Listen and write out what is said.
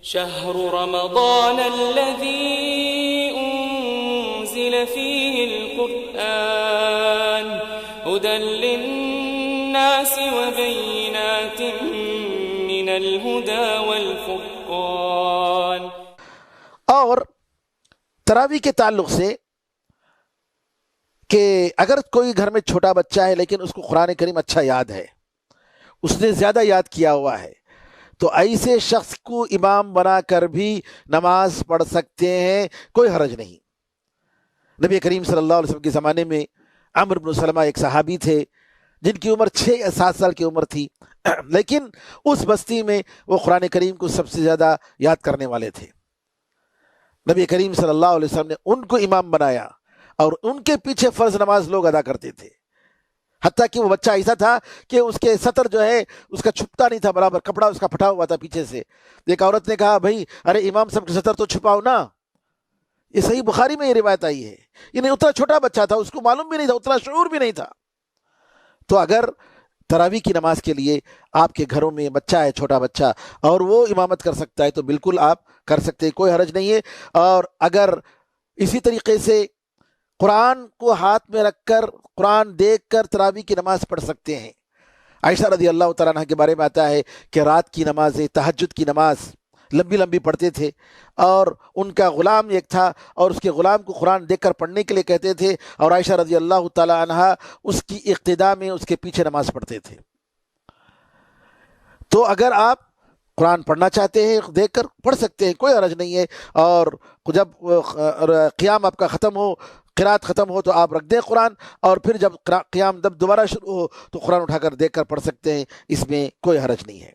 شهر رمضان الذي أنزل فيه القرآن هدى للناس وبينات من الهدى والفرقان. اور تراویح کے تعلق سے کہ اگر کوئی گھر میں چھوٹا بچہ ہے لیکن اس کو قرآن کریم اچھا یاد ہے، اس نے زیادہ یاد کیا ہوا ہے، تو ایسے شخص کو امام بنا کر بھی نماز پڑھ سکتے ہیں، کوئی حرج نہیں. نبی کریم صلی اللہ علیہ وسلم کے زمانے میں عمرو بن سلمہ ایک صحابی تھے جن کی عمر 6 یا 7 سال کی عمر تھی، لیکن اس بستی میں وہ قرآن کریم کو سب سے زیادہ یاد کرنے والے تھے. نبی کریم صلی اللہ علیہ وسلم نے ان کو امام بنایا اور ان کے پیچھے فرض نماز لوگ ادا کرتے تھے. حتیٰ کہ وہ بچہ ایسا تھا کہ اس کے سطر جو ہے اس کا چھپتا نہیں تھا، برابر کپڑا اس کا پھٹا ہوا تھا پیچھے سے. ایک عورت نے کہا بھائی ارے امام صاحب کے سطر تو چھپاؤ نا. یہ صحیح بخاری میں یہ روایت آئی ہے. یعنی اتنا چھوٹا بچہ تھا، اس کو معلوم بھی نہیں تھا، اتنا شعور بھی نہیں تھا. تو اگر تراویح کی نماز کے لیے آپ کے گھروں میں بچہ ہے، چھوٹا بچہ، اور وہ امامت کر سکتا ہے تو بالکل آپ کر سکتے ہیں، کوئی حرج نہیں ہے. اور اگر اسی طریقے سے قرآن کو ہاتھ میں رکھ کر قرآن دیکھ کر تراویح کی نماز پڑھ سکتے ہیں. عائشہ رضی اللہ تعالیٰ عنہ کے بارے میں آتا ہے کہ رات کی نمازیں، تہجد کی نماز لمبی لمبی پڑھتے تھے، اور ان کا غلام ایک تھا اور اس کے غلام کو قرآن دیکھ کر پڑھنے کے لیے کہتے تھے، اور عائشہ رضی اللہ تعالیٰ عنہ اس کی اقتداء میں اس کے پیچھے نماز پڑھتے تھے. تو اگر آپ قرآن پڑھنا چاہتے ہیں دیکھ کر پڑھ سکتے ہیں، کوئی حرج نہیں ہے. اور جب قیام آپ کا ختم ہو، قرات ختم ہو، تو آپ رکھ دیں قرآن، اور پھر جب قیام دوبارہ شروع ہو تو قرآن اٹھا کر دیکھ کر پڑھ سکتے ہیں، اس میں کوئی حرج نہیں ہے.